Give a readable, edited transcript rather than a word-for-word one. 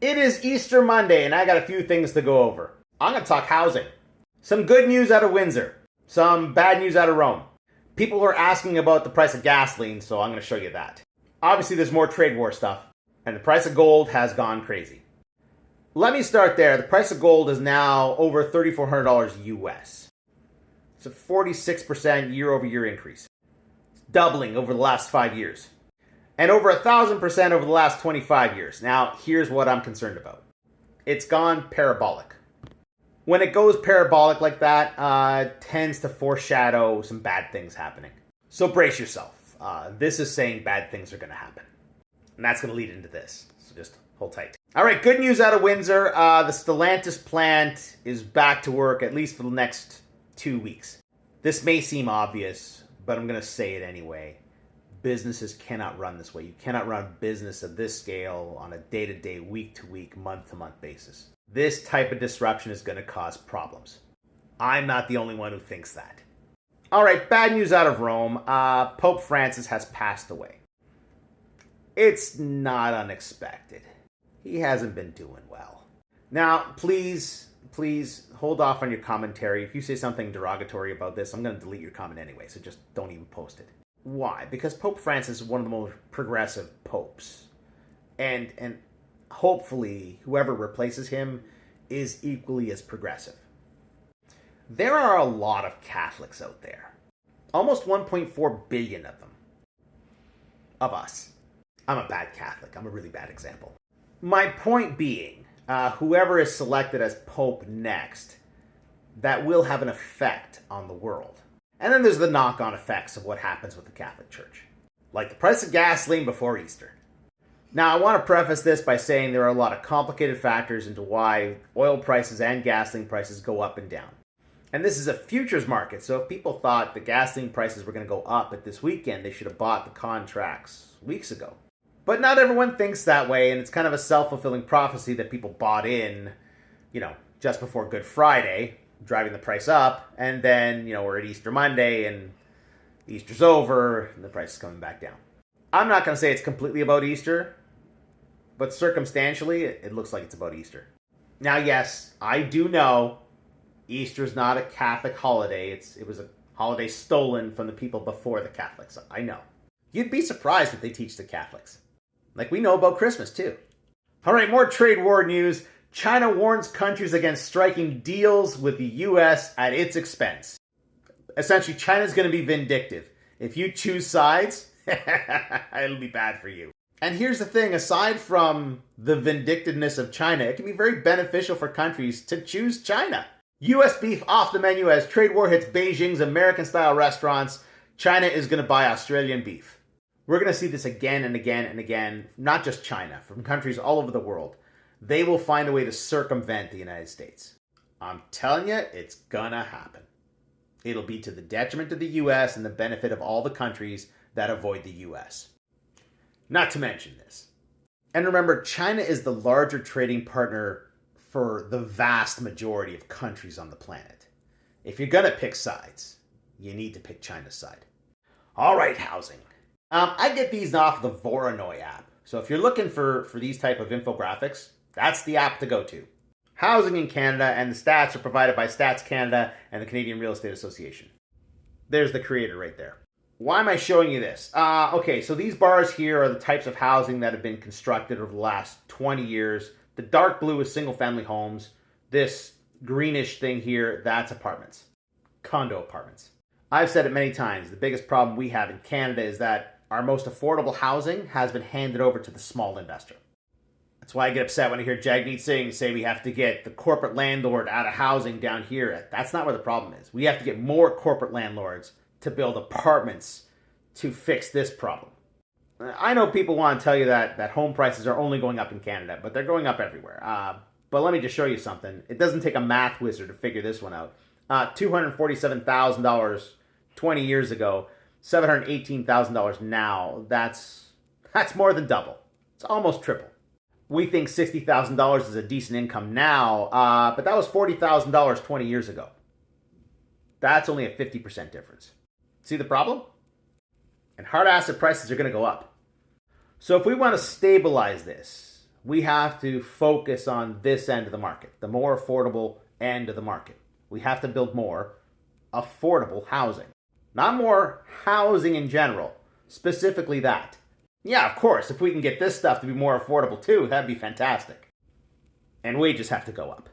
It is Easter Monday, and I got a few things to go over. I'm going to talk housing. Some good news out of Windsor. Some bad news out of Rome. People are asking about the price of gasoline, so I'm going to show you that. Obviously, there's more trade war stuff, and the price of gold has gone crazy. Let me start there. The price of gold is now over $3,400 US. It's a 46% year-over-year increase. It's doubling over the last 5 years. And over 1,000% over the last 25 years. Now, here's what I'm concerned about. It's gone parabolic. When it goes parabolic like that, tends to foreshadow some bad things happening. So brace yourself. This is saying bad things are going to happen. And that's going to lead into this. So just hold tight. All right, good news out of Windsor. The Stellantis plant is back to work, at least for the next 2 weeks. This may seem obvious, but I'm going to say it anyway. Businesses cannot run this way. You cannot run business of this scale on a day-to-day, week-to-week, month-to-month basis. This type of disruption is going to cause problems. I'm not the only one who thinks that. All right, bad news out of Rome. Pope Francis has passed away. It's not unexpected. He hasn't been doing well. Now, please hold off on your commentary. If you say something derogatory about this, I'm going to delete your comment anyway, so just don't even post it. Why? Because Pope Francis is one of the most progressive popes. And hopefully, whoever replaces him is equally as progressive. There are a lot of Catholics out there. Almost 1.4 billion of them. Of us. I'm a bad Catholic. I'm a really bad example. My point being, whoever is selected as Pope next, that will have an effect on the world. And then there's the knock-on effects of what happens with the Catholic Church. Like the price of gasoline before Easter. Now, I want to preface this by saying there are a lot of complicated factors into why oil prices and gasoline prices go up and down. And this is a futures market, so if people thought the gasoline prices were going to go up at this weekend, they should have bought the contracts weeks ago. But not everyone thinks that way, and it's kind of a self-fulfilling prophecy that people bought in, just before Good Friday, driving the price up, and then, we're at Easter Monday, and Easter's over, and the price is coming back down. I'm not going to say it's completely about Easter, but circumstantially, it looks like it's about Easter. Now, yes, I do know Easter's not a Catholic holiday. It was a holiday stolen from the people before the Catholics. I know. You'd be surprised if they teach the Catholics. Like we know about Christmas, too. All right, more trade war news. China warns countries against striking deals with the U.S. at its expense. Essentially, China's going to be vindictive. If you choose sides, it'll be bad for you. And here's the thing, aside from the vindictiveness of China, it can be very beneficial for countries to choose China. U.S. beef off the menu as trade war hits Beijing's American-style restaurants. China is going to buy Australian beef. We're going to see this again and again and again, not just China, from countries all over the world. They will find a way to circumvent the United States. I'm telling you, it's gonna happen. It'll be to the detriment of the U.S. and the benefit of all the countries that avoid the U.S. Not to mention this. And remember, China is the larger trading partner for the vast majority of countries on the planet. If you're gonna pick sides, you need to pick China's side. All right, housing. I get these off the Voronoi app. So if you're looking for these type of infographics, that's the app to go to. Housing in Canada, and the stats are provided by Stats Canada and the Canadian Real Estate Association. There's the creator right there. Why am I showing you this? Okay, so these bars here are the types of housing that have been constructed over the last 20 years. The dark blue is single-family homes. This greenish thing here, that's apartments. Condo apartments. I've said it many times, the biggest problem we have in Canada is that our most affordable housing has been handed over to the small investor. That's why I get upset when I hear Jagmeet Singh say we have to get the corporate landlord out of housing down here. That's not where the problem is. We have to get more corporate landlords to build apartments to fix this problem. I know people want to tell you that home prices are only going up in Canada, but they're going up everywhere. But let me just show you something. It doesn't take a math wizard to figure this one out. $247,000 20 years ago, $718,000 now. That's more than double. It's almost triple. We think $60,000 is a decent income now, but that was $40,000 20 years ago. That's only a 50% difference. See the problem? And hard asset prices are going to go up. So if we want to stabilize this, We have to focus on this end of the market, the more affordable end of the market. We have to build more affordable housing. Not more housing in general, specifically that. Yeah, of course, if we can get this stuff to be more affordable too, that'd be fantastic. And wages have to go up.